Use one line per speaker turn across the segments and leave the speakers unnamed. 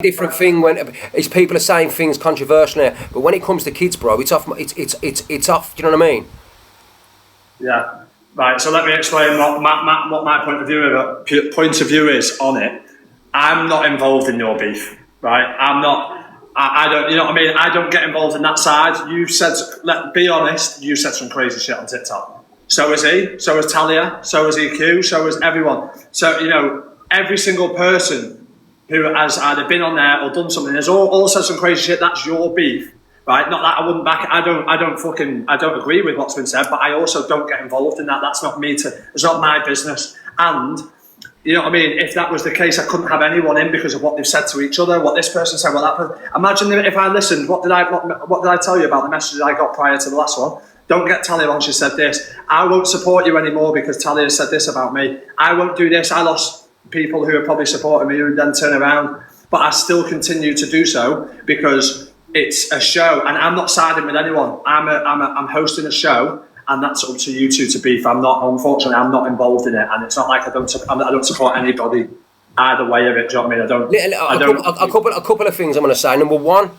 different thing when it's people are saying things controversial now, but when it comes to kids, bro, it's off. It's off. Do you know what I mean?
Yeah. Right. So let me explain what my point of view is on it. I'm not involved in your beef. Right. I'm not. I don't. You know what I mean? I don't get involved in that side. You said. Let's be honest. You said some crazy shit on TikTok. So is he. So is Talia. So is EQ. So is everyone. So every single person who has either been on there or done something has all said some crazy shit. That's your beef, right? Not that I wouldn't back it. I don't agree with what's been said, but I also don't get involved in that. That's not me it's not my business. And you know what I mean? If that was the case, I couldn't have anyone in because of what they've said to each other, what this person said, what that person. Imagine if I listened, what did I tell you about the messages I got prior to the last one? Don't get Talia on, she said this. I won't support you anymore because Talia said this about me. I won't do this. I lost people who are probably supporting me who then turn around, but I still continue to do so because it's a show and I'm not siding with anyone. I'm hosting a show and that's up to you two to beef. Unfortunately, I'm not involved in it, and it's not like I don't support anybody either way of it. Do you know what I mean?
A couple of things I'm going to say. Number one,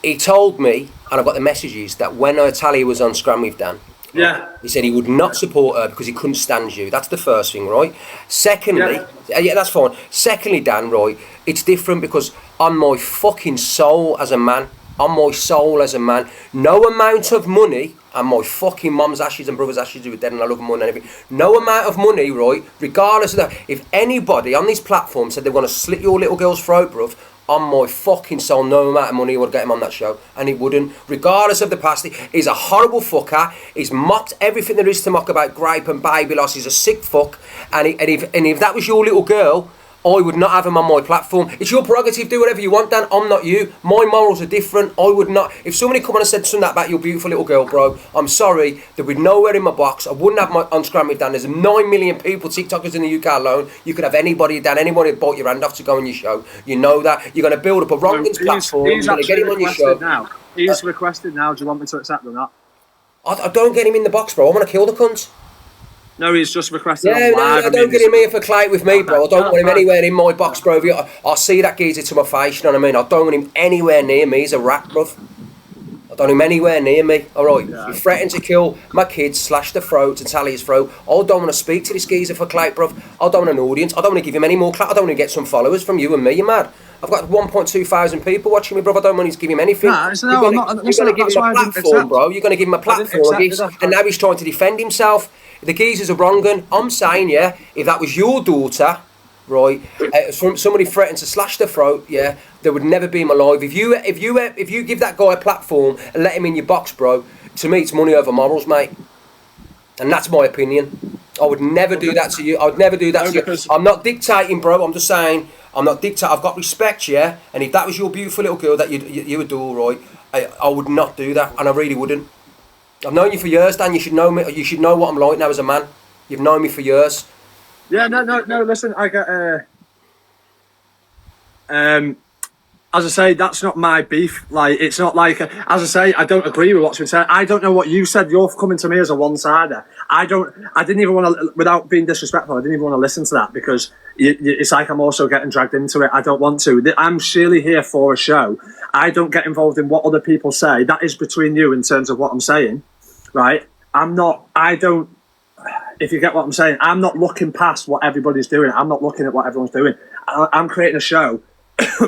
he told me, and I've got the messages, that when Talia was on Scram with Dan,
yeah,
he said he would not support her because he couldn't stand you. That's the first thing, right? Secondly, yeah, that's fine. Secondly, Dan, right, it's different because on my fucking soul as a man, no amount of money, and my fucking mum's ashes and brother's ashes who are dead and I love them more than anything, no amount of money, right, regardless of that, if anybody on this platform said they want to slit your little girl's throat, bruv, on my fucking soul, no amount of money would get him on that show, and he wouldn't, regardless of the past. He's a horrible fucker. He's mocked everything there is to mock about grape and baby loss. He's a sick fuck, and if that was your little girl, I would not have him on my platform. It's your prerogative, do whatever you want, Dan. I'm not you. My morals are different. I would not. If somebody come on and said something about your beautiful little girl, bro, I'm sorry, there'd be nowhere in my box. I wouldn't have my on Scram with Dan. There's 9 million people, TikTokers in the UK alone. You could have anybody, Dan, anybody that bought your hand off to go on your show. You know that. You're going to build up a Rogan's platform. You're going to get him on your show.
Now. He's requested now. Do you want me to accept or not?
I don't get him in the box, bro. I want to kill the cunt.
No, he's just requested.
Yeah, I don't get him here for clout with me, bro. I don't want him anywhere in my box, bro. I'll see that geezer to my face, you know what I mean? I don't want him anywhere near me. He's a rat, bro. I don't want him anywhere near me, alright? Yeah. You threaten to kill my kids, slash the throat, and Talia's throat. I don't want to speak to this geezer for clout, bro. I don't want an audience. I don't want to give him any more clout. I don't want to get some followers from you and me. You're mad. I've got 1.2 thousand people watching me, bro. I don't want to give him anything.
You're going to give him a
platform, bro. You're going to give him a platform, and now he's trying to defend himself. The geezers are wrong, and I'm saying, yeah, if that was your daughter, right, somebody threatened to slash the throat, yeah, they would never be him alive. If you give that guy a platform and let him in your box, bro, to me it's money over morals, mate. And that's my opinion. I would never do that to you. I would never do that to you. I'm not dictating, bro. I'm just saying, I'm not dictating. I've got respect, yeah. And if that was your beautiful little girl that you adore, right, I would not do that, and I really wouldn't. I've known you for years, Dan. You should know me. You should know what I'm like now as a man. You've known me for years.
Yeah, no. Listen, I get. As I say, that's not my beef. Like, it's not like. As I say, I don't agree with what's been said. I don't know what you said. You're coming to me as a one-sider. I didn't even want to. Without being disrespectful, I didn't even want to listen to that because it's like I'm also getting dragged into it. I don't want to. I'm surely here for a show. I don't get involved in what other people say. That is between you in terms of what I'm saying, right? If you get what I'm saying, I'm not looking past what everybody's doing. I'm not looking at what everyone's doing. I'm creating a show,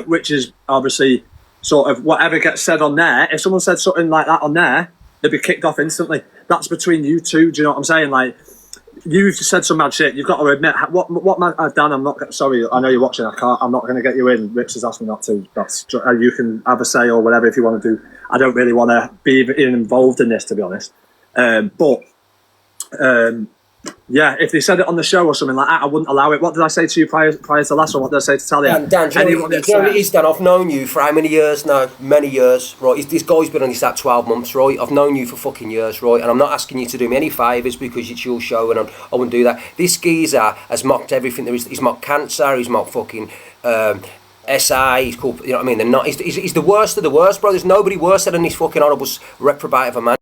which is obviously sort of whatever gets said on there. If someone said something like that on there, they'd be kicked off instantly. That's between you two. Do you know what I'm saying? Like, you've said some mad shit. You've got to admit Dan. I'm not sorry. I know you're watching. I'm not going to get you in. Rich has asked me not to. That's you can have a say or whatever if you want to do. I don't really want to be involved in this, to be honest. Yeah, if they said it on the show or something like that, I wouldn't allow it. What did I say to you prior to the last one? What did I say to Talia?
Dan, do you know what it is, Dan? I've known you for how many years now? Many years, right? This guy's been on this app 12 months, right? I've known you for fucking years, right? And I'm not asking you to do me any favours because it's your show and I wouldn't do that. This geezer has mocked everything there is. He's mocked cancer, he's mocked fucking SI, he's called, you know what I mean? They're not, he's the worst of the worst, bro. There's nobody worse than this fucking horrible reprobate of a man.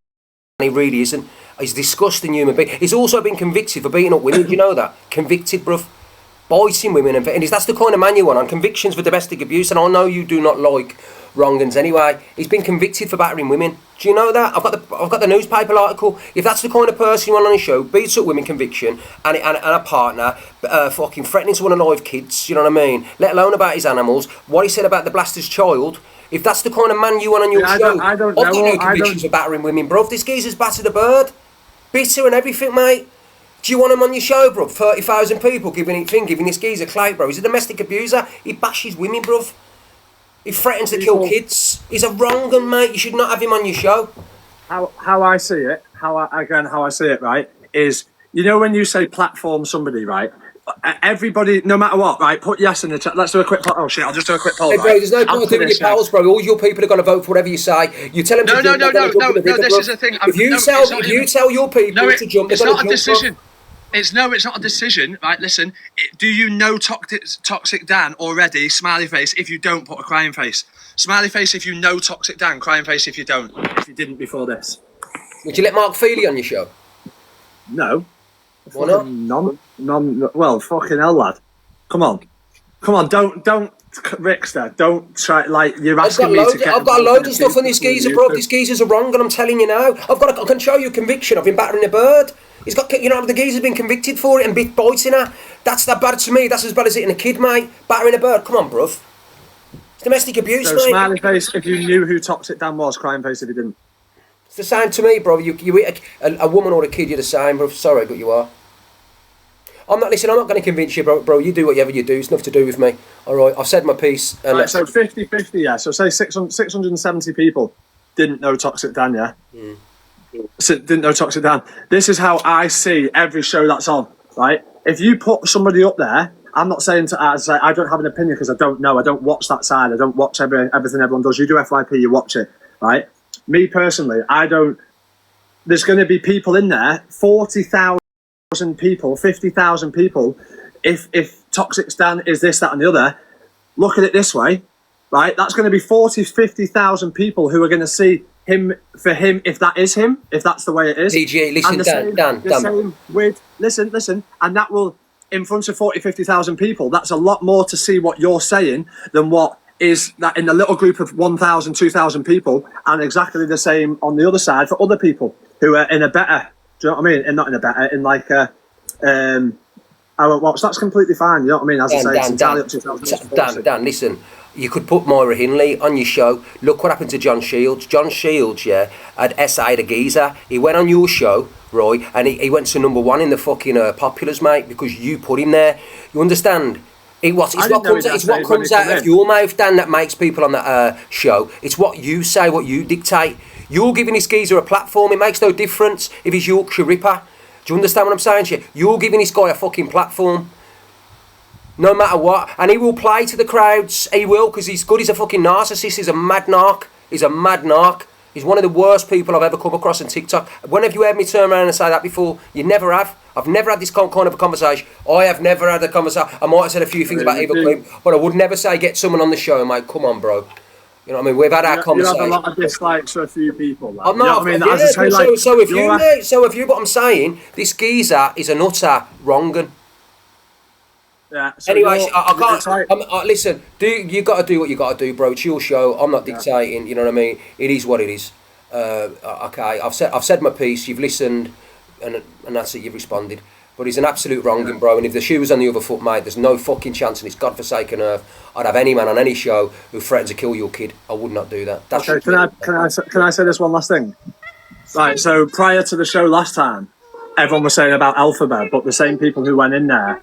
He really isn't. He's a disgusting human being. He's also been convicted for beating up women. Do you know that? Convicted, bruv. biting women, and that's the kind of man you want on convictions for domestic abuse. And I know you do not like wrong-uns anyway. He's been convicted for battering women. Do you know that? I've got the newspaper article. If that's the kind of person you want on his show, beats up women, conviction, and a partner, fucking threatening to unalive kids, you know what I mean? Let alone about his animals. What he said about the blaster's child. If that's the kind of man you want on your show, I've got no convictions for battering women, bruv. This geezer's battered a bird. Bitter and everything, mate. Do you want him on your show, bruv? 30,000 people giving this geezer clout, bro. He's a domestic abuser. He bashes women, bruv. He threatens to kill kids. He's a wrong un, mate. You should not have him on your show.
How I see it, how I see it, right, is, you know, when you say platform somebody, right, everybody, no matter what, right, put yes in the chat. Let's do a quick poll. Oh shit, I'll just do a quick poll.
Hey, bro,
right?
there's no point doing your polls, bro. All your people are going to vote for whatever you say. You tell them to jump.
No, this is the thing.
If you tell your people to jump,
it's not a decision. It's not a decision, right? Listen, do you know Toxic Dan already? Smiley face if you don't put a crying face. Smiley face if you know Toxic Dan, crying face if you don't. If you didn't before this.
Would you let Mark Feely on your show?
No.
Why not?
Well, fucking hell, lad. Come on, don't, Rickster, don't try, like, you're asking me to get...
I've got loads of stuff on this geezer, bro. These geezers are wrong, and I'm telling you now. I can show you conviction. I've been battering a bird. He's got, you know, the geezer's been convicted for it and biting her. That's that bad to me. That's as bad as hitting a kid, mate. Battering a bird. Come on, bruv. It's domestic abuse,
so,
mate.
Smiley face if you knew who Toxic Dan was, crying face if you didn't.
It's the same to me, bro. You hit a woman or a kid, you're the same, bro. Sorry, but you are. I'm not going to convince you, bro. You do whatever you do. It's nothing to do with me. All right, I've said my piece. And
right, so 50-50, yeah. So say 670 people didn't know Toxic Dan, yeah? So didn't know Toxic Dan. This is how I see every show that's on, right? If you put somebody up there, I'm not saying I don't have an opinion because I don't know. I don't watch that side. I don't watch everything everyone does. You do FYP, you watch it, right? Me personally, I don't... There's going to be people in there, 40,000 people, 50,000 people. If Toxic Dan is this, that and the other, look at it this way, right? That's going to be 40, 50,000 people who are going to see him for him, if that is him, if that's the way it is.
PGA, listen, Dan.
Listen, and that will, in front of 40, 50,000 people, that's a lot more to see what you're saying than what is that in a little group of 1,000, 2,000 people, and exactly the same on the other side for other people who are in a better, do you know what I mean? And not in a better, in like a, I won't watch, that's completely fine, you know what I mean? As I say, it's entirely up to
Dan, listen. You could put Moira Hinley on your show. Look what happened to John Shields. John Shields, yeah, had SA the geezer. He went on your show, Roy, and he went to number one in the fucking populars, mate, because you put him there. You understand? It's what comes out of your mouth, Dan, that makes people on that show. It's what you say, what you dictate. You're giving this geezer a platform. It makes no difference if he's Yorkshire Ripper. Do you understand what I'm saying to you? You're giving this guy a fucking platform. No matter what. And he will play to the crowds. He will, because he's good. He's a fucking narcissist. He's a mad narc. He's one of the worst people I've ever come across on TikTok. When have you heard me turn around and say that before? You never have. I've never had this kind of a conversation. I have never had a conversation. I might have said a few things about Evil Queen, but I would never say get someone on the show, mate. Come on, bro. You know what I mean? We've had our conversation.
You have a lot of dislikes for a few people. Like.
I'm not. You know what I mean? So if you, mate. So if you, but I'm saying this geezer is an utter wrong-un.
Yeah, so
anyway, I can't. Listen, you got to do what you got to do, bro. It's your show. I'm not dictating. You know what I mean? It is what it is. Okay, I've said my piece. You've listened, and that's it. You've responded. But he's an absolute wronging, bro. And if the shoe was on the other foot, mate, there's no fucking chance in this godforsaken earth I'd have any man on any show who threatens to kill your kid. I would not do that. That's
okay. Can I say this one last thing? Right. So prior to the show last time, everyone was saying about Alphabet, but the same people who went in there,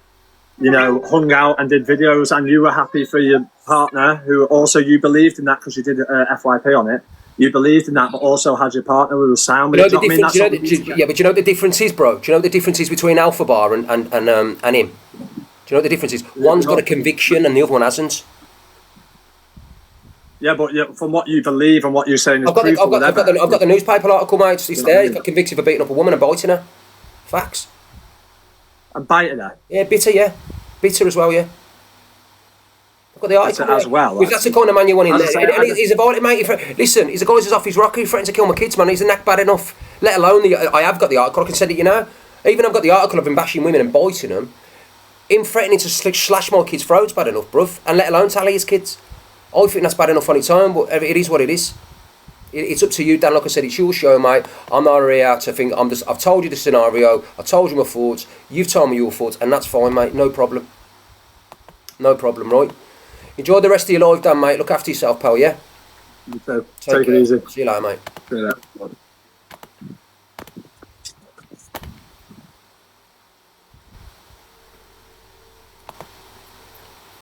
you know, hung out and did videos, and you were happy for your partner, who also you believed in that because you did FYP on it. You believed in that, but also had your partner who was sound. But
but do you know what the difference is, bro? Do you know what the difference is between Alpha Bar and him? Do you know what the difference is? One's got a conviction and the other one hasn't.
Yeah, but from what you believe and what you're saying is
I've got the newspaper article, mate. It's there. He's got convicted for beating up a woman and biting her. Facts.
And biting her?
Yeah, bitter, yeah. Bitter as well, yeah. I've got the article
as well.
That's the kind of man you want in there. And he's a violent mate. Listen, he's a guy who's off his rocker. He's threatening to kill my kids, man. He's a knack bad enough. Let alone I have got the article. I can send it, you know. Even I've got the article of him bashing women and biting them. him threatening to slash my kids' throats bad enough, bruv, and let alone tally his kids. I think that's bad enough on its own, but it is what it is. It's up to you, Dan. Like I said, it's your show, mate. I'm not here to think. I've told you the scenario. I told you my thoughts. You've told me your thoughts, and that's fine, mate. No problem. No problem, right? Enjoy the rest of your life, Dan, mate. Look after yourself, pal. Yeah.
Take it easy.
See you later, mate.
See you later.